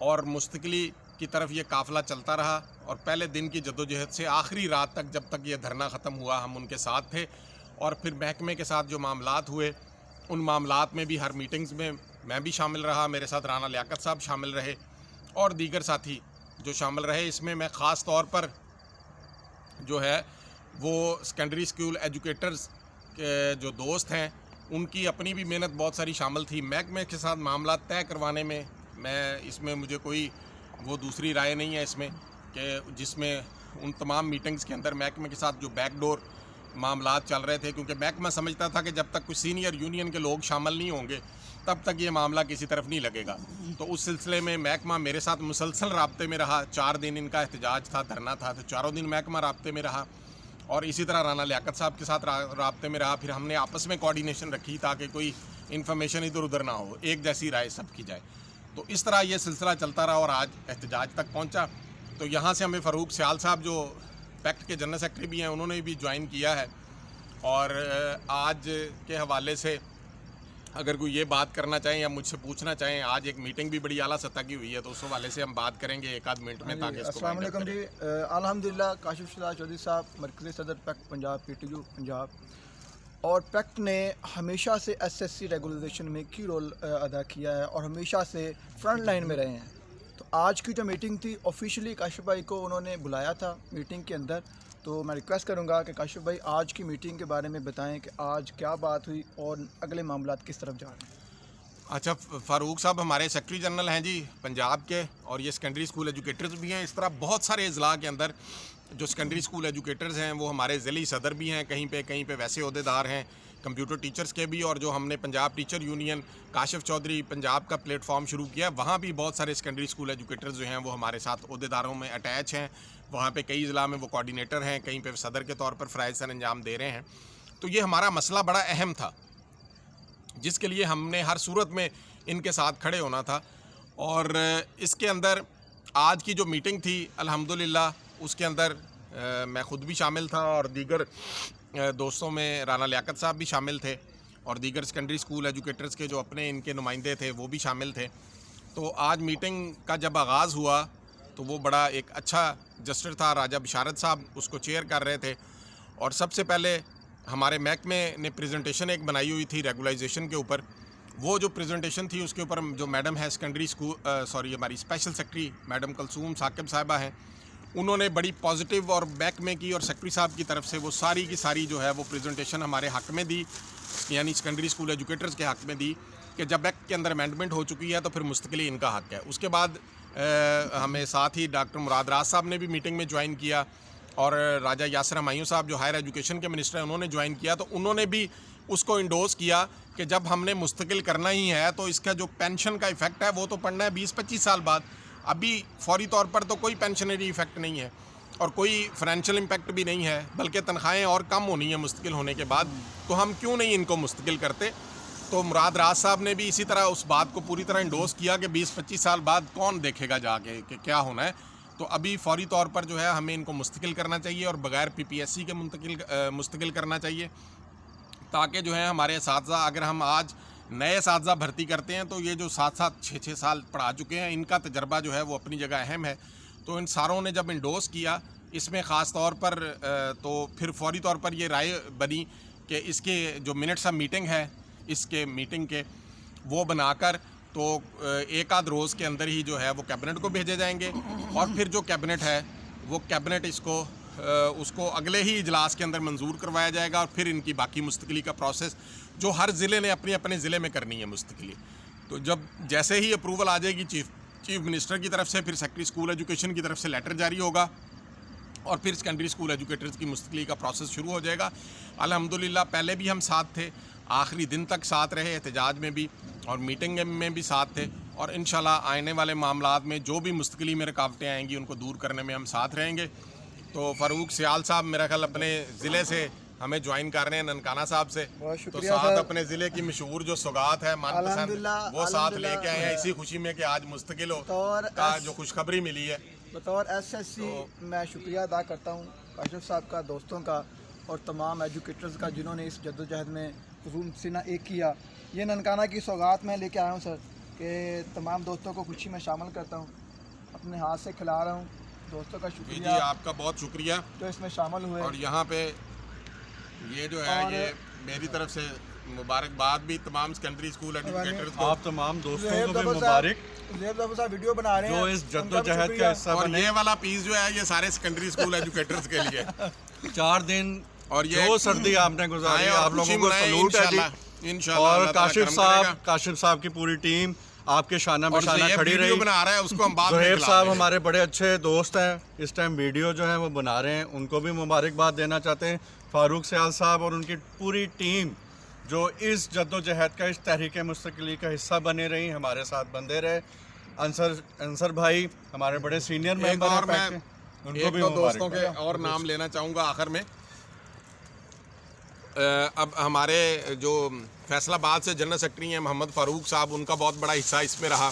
اور مستقلی کی طرف یہ قافلہ چلتا رہا، اور پہلے دن کی جدوجہد سے آخری رات تک جب تک یہ دھرنا ختم ہوا ہم ان کے ساتھ تھے، اور پھر محکمے کے ساتھ جو معاملات ہوئے ان معاملات میں بھی ہر میٹنگز میں میں بھی شامل رہا، میرے ساتھ رانا لیاقت صاحب شامل رہے اور دیگر ساتھی جو شامل رہے۔ اس میں میں خاص طور پر جو ہے وہ سیکنڈری اسکول ایجوکیٹرز کے جو دوست ہیں ان کی اپنی بھی محنت بہت ساری شامل تھی۔ محکمے کے ساتھ معاملات طے کروانے میں اس میں مجھے کوئی وہ دوسری رائے نہیں ہے اس میں، کہ جس میں ان تمام میٹنگز کے اندر محکمے کے ساتھ جو بیک ڈور معاملات چل رہے تھے، کیونکہ محکمہ سمجھتا تھا کہ جب تک کچھ سینئر یونین کے لوگ شامل نہیں ہوں گے تب تک یہ معاملہ کسی طرف نہیں لگے گا۔ تو اس سلسلے میں محکمہ میرے ساتھ مسلسل رابطے میں رہا، 4 دن ان کا احتجاج تھا، دھرنا تھا، تو چاروں دن محکمہ رابطے میں رہا، اور اسی طرح رانا لیاقت صاحب کے ساتھ رابطے میں رہا۔ پھر ہم نے آپس میں کوارڈینیشن رکھی تاکہ کوئی انفارمیشن ادھر ادھر نہ ہو، ایک جیسی رائے سب کی جائے۔ تو اس طرح یہ سلسلہ چلتا رہا اور آج احتجاج تک پہنچا۔ تو یہاں سے ہمیں فاروق سیال صاحب جو پیکٹ کے جنرل سیکرٹری بھی ہیں انہوں نے بھی جوائن کیا ہے، اور آج کے حوالے سے اگر کوئی یہ بات کرنا چاہیں یا مجھ سے پوچھنا چاہیں، آج ایک میٹنگ بھی بڑی اعلیٰ سطح کی ہوئی ہے تو اس حوالے سے ہم بات کریں گے 1 آدھ منٹ میں تاکہ اس کو السلام علیکم جی۔ الحمدللہ کاشف شہزاد چودھری صاحب مرکزی صدر پیکٹ پنجاب PTU پنجاب، اور پیکٹ نے ہمیشہ سے SSC ریگولیشن میں کی رول ادا کیا ہے اور ہمیشہ سے فرنٹ لائن میں رہے ہیں۔ تو آج کی جو میٹنگ تھی آفیشلی کاشف بھائی کو انہوں نے بلایا تھا میٹنگ کے اندر، تو میں ریکویسٹ کروں گا کہ کاشف بھائی آج کی میٹنگ کے بارے میں بتائیں کہ آج کیا بات ہوئی اور اگلے معاملات کس طرف جا رہے ہیں۔ اچھا، فاروق صاحب ہمارے سیکرٹری جنرل ہیں جی پنجاب کے، اور یہ سیکنڈری اسکول ایجوکیٹرز بھی ہیں۔ اس طرح بہت سارے اضلاع کے اندر جو سیکنڈری اسکول ایجوکیٹرز ہیں وہ ہمارے ضلعی صدر بھی ہیں، کہیں پہ ویسے عہدیدار ہیں کمپیوٹر ٹیچرز کے بھی، اور جو ہم نے پنجاب ٹیچر یونین کاشف چودھری پنجاب کا پلیٹ فارم شروع کیا، وہاں بھی بہت سارے سیکنڈری اسکول ایجوکیٹرز جو ہیں وہ ہمارے ساتھ عہدیداروں میں اٹیچ ہیں۔ وہاں پہ کئی اضلاع میں وہ کوارڈینیٹر ہیں، کہیں پہ صدر کے طور پر فرائض سر انجام دے رہے ہیں۔ تو یہ ہمارا مسئلہ بڑا اہم تھا جس کے لیے ہم نے ہر صورت میں ان کے ساتھ کھڑے ہونا تھا، اور اس کے اندر آج کی جو میٹنگ تھی الحمدللہ اس کے اندر میں خود بھی شامل تھا، اور دیگر دوستوں میں رانا لیاقت صاحب بھی شامل تھے، اور دیگر سیکنڈری اسکول ایجوکیٹرز کے جو اپنے ان کے نمائندے تھے وہ بھی شامل تھے۔ تو آج میٹنگ کا جب آغاز ہوا تو وہ بڑا ایک اچھا جسٹر تھا، راجہ بشارت صاحب اس کو چیئر کر رہے تھے، اور سب سے پہلے ہمارے محکمے نے پریزنٹیشن ایک بنائی ہوئی تھی ریگولائزیشن کے اوپر۔ وہ جو پریزنٹیشن تھی اس کے اوپر جو میڈم ہے سیکنڈری اسکول ہماری special secretary madam Kulsoom Saqib صاحبہ ہیں، انہوں نے بڑی پازیٹیو اور محکمے کی اور سیکرٹری صاحب کی طرف سے وہ ساری کی ساری جو ہے وہ پریزنٹیشن ہمارے حق میں دی، یعنی سیکنڈری اسکول ایجوکیٹرز کے حق میں دی، کہ جب ایکٹ کے اندر امینڈمنٹ ہو چکی ہے تو پھر مستقلی ان کا حق ہے۔ اس کے بعد ہمیں ساتھ ہی ڈاکٹر مراد راز صاحب نے بھی میٹنگ میں جوائن کیا، اور راجہ یاسر ہمایوں صاحب جو ہائر ایجوکیشن کے منسٹر ہیں انہوں نے جوائن کیا۔ تو انہوں نے بھی اس کو انڈوز کیا کہ جب ہم نے مستقل کرنا ہی ہے تو اس کا جو پینشن کا ایفیکٹ ہے وہ تو پڑنا ہے 20-25 سال بعد۔ ابھی فوری طور پر تو کوئی پینشنری ایفیکٹ نہیں ہے اور کوئی فائنینشیل امپیکٹ بھی نہیں ہے، بلکہ تنخواہیں اور کم ہونی ہیں مستقل ہونے کے بعد، تو ہم کیوں نہیں ان کو مستقل کرتے۔ تو مراد راز صاحب نے بھی اسی طرح اس بات کو پوری طرح انڈوز کیا کہ 20-25 سال بعد کون دیکھے گا جا کے کہ کیا ہونا ہے، تو ابھی فوری طور پر جو ہے ہمیں ان کو مستقل کرنا چاہیے، اور بغیر PPSC کے مستقل کرنا چاہیے، تاکہ جو ہے ہمارے اساتذہ، اگر ہم آج نئے اساتذہ بھرتی کرتے ہیں تو یہ جو 7-6 سال پڑھا چکے ہیں ان کا تجربہ جو ہے وہ اپنی جگہ اہم ہے۔ تو ان ساروں نے جب انڈوز کیا اس میں خاص طور پر، تو پھر فوری طور پر یہ رائے بنی کہ اس کے جو منٹس آف میٹنگ ہے اس کے میٹنگ کے وہ بنا کر تو 1 آدھ روز کے اندر ہی جو ہے وہ کیبنٹ کو بھیجے جائیں گے، اور پھر جو کیبنٹ ہے وہ کیبنٹ اس کو اگلے ہی اجلاس کے اندر منظور کروایا جائے گا، اور پھر ان کی باقی مستقلی کا پروسیس جو ہر ضلع نے اپنے ضلع میں کرنی ہے مستقلی، تو جب جیسے ہی اپروول آ جائے گی چیف منسٹر کی طرف سے، پھر سیکرٹری اسکول ایجوکیشن کی طرف سے لیٹر جاری ہوگا، اور پھر سیکنڈری اسکول ایجوکیٹرز کی مستقلی کا پروسیس شروع ہو جائے گا۔ الحمدللہ پہلے بھی ہم ساتھ تھے، آخری دن تک ساتھ رہے، احتجاج میں بھی اور میٹنگ میں بھی ساتھ تھے، اور انشاءاللہ آنے والے معاملات میں جو بھی مستقلی میں رکاوٹیں آئیں گی ان کو دور کرنے میں ہم ساتھ رہیں گے۔ تو فاروق سیال صاحب میرا خیال اپنے ضلع سے ہمیں جوائن کر رہے ہیں ننکانہ صاحب سے، تو ساتھ اپنے ضلع کی مشہور جو سوگات ہے من پسند وہ ساتھ لے کے آئے ہیں اسی خوشی میں کہ آج مستقل ہو کا جو خوشخبری ملی ہے۔ بطور SSC میں شکریہ ادا کرتا ہوں کاشف صاحب کا، دوستوں کا، اور تمام ایجوکیٹرز کا جنہوں نے اس جدوجہد میں حضور سینہ ایک کیا۔ یہ ننکانہ کی سوگات میں لے کے آیا ہوں سر، کہ تمام دوستوں کو خوشی میں شامل کرتا ہوں، اپنے ہاتھ سے کھلا رہا ہوں. دوستوں کا جی شکریہ جی آپ کا بہت شکریہ. جو اس میں شامل ہوئے. اور یہاں پہ یہ جو ہے اور یہ میری طرف سے مبارکباد بھی تمام سیکنڈری اسکول ایجوکیٹرز کو. آپ تمام دوستوں زہیر کو بھی ظفر مبارک صاحب ویڈیو بنا رہے ہیں جو اس ان جد کا و بھی جہد شکریہ. کا حصہ اور بنے. یہ والا پیس جو ہے یہ سارے سیکنڈری اسکول ایجوکیٹرز کے لیے. 4 دن اور یہ جو سردی آپ نے گزاری آپ لوگوں کو سلوٹ ہے جی. انشاءاللہ اور اللہ تعالیٰ کرم کرے گا. کاشف صاحب کی پوری ٹیم آپ کے شانہ اور بشانہ زہیب کھڑی ویڈیو رہی. بنا رہا ہے اس کو ہم بعد میں زہیب کھلا صاحب دیں گے. ہمارے بڑے اچھے دوست ہیں, اس ٹائم ویڈیو جو ہے وہ بنا رہے ہیں, ان کو بھی مبارکباد دینا چاہتے ہیں. فاروق سیال صاحب اور ان کی پوری ٹیم جو اس جد و جہد کا اس تحریک مستقلی کا حصہ بنے رہی, ہمارے ساتھ بندے رہے. انصر بھائی ہمارے بڑے سینئر ایک ممبر اور ہیں میں ان کو ایک بھی دو دوستوں مبارک. کے اور نام لینا چاہوں گا آخر میں. اب ہمارے جو فیصل آباد سے جنرل سیکرٹری ہیں محمد فاروق صاحب, ان کا بہت بڑا حصہ اس میں رہا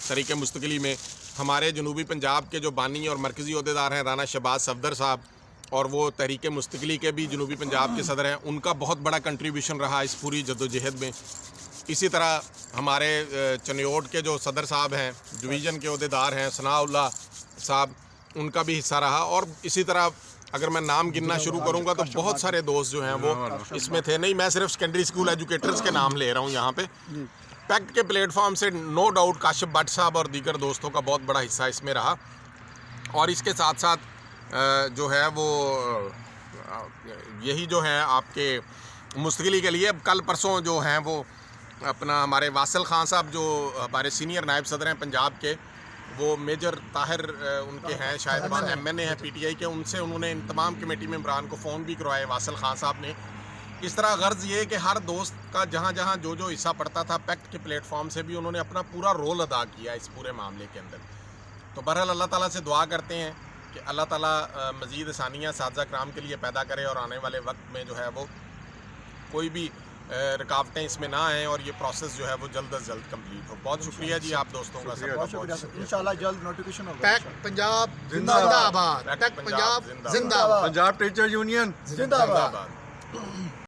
تحریک مستقلی میں. ہمارے جنوبی پنجاب کے جو بانی اور مرکزی عہدیدار ہیں رانا شہباز صفدر صاحب, اور وہ تحریک مستقلی کے بھی جنوبی پنجاب کے صدر ہیں, ان کا بہت بڑا کنٹریبیوشن رہا اس پوری جد و جہد میں. اسی طرح ہمارے چنیوٹ کے جو صدر صاحب ہیں, ڈویژن کے عہدیدار ہیں ثناء اللہ صاحب, ان کا بھی حصہ رہا. اور اسی طرح اگر میں نام گننا شروع کروں گا تو بہت سارے دوست جو ہیں وہ اس میں تھے. نہیں, میں صرف سیکنڈری اسکول ایجوکیٹرز کے نام لے رہا ہوں یہاں پہ. پیکٹ کے پلیٹ فارم سے نو ڈاؤٹ کاشف بٹ صاحب اور دیگر دوستوں کا بہت بڑا حصہ اس میں رہا. اور اس کے ساتھ ساتھ جو ہے وہ یہی جو ہے آپ کے مستقلی کے لیے اب کل پرسوں جو ہیں وہ اپنا ہمارے واصل خان صاحب جو ہمارے سینئر نائب صدر ہیں پنجاب کے, وہ میجر طاہر ان کے ہیں شاید ایم این اے ہیں پی ٹی آئی کے, ان سے انہوں نے ان تمام کمیٹی ممبران کو فون بھی کروائے واصل خان صاحب نے. اس طرح غرض یہ کہ ہر دوست کا جہاں جہاں جو حصہ پڑتا تھا پیکٹ کے پلیٹ فارم سے بھی انہوں نے اپنا پورا رول ادا کیا اس پورے معاملے کے اندر. تو بہرحال اللہ تعالیٰ سے دعا کرتے ہیں کہ اللہ تعالیٰ مزید آسانیاں اساتذہ کرام کے لیے پیدا کرے اور آنے والے وقت میں جو ہے وہ کوئی بھی رکاوٹیں اس میں نہ آئیں اور یہ پروسیس جو ہے وہ جلد از جلد کمپلیٹ ہو. بہت شکریہ جی آپ دوستوں کا, سب کا بہت بہت شکریہ. شکریہ. انشاءاللہ جلد نوٹیفیکیشن ہوگا. پیک پنجاب زندہ زندہ آباد. آباد. پیک پنجاب زندہ زندہ آباد. پنجاب ٹیچر یونین زندہ آباد. آباد.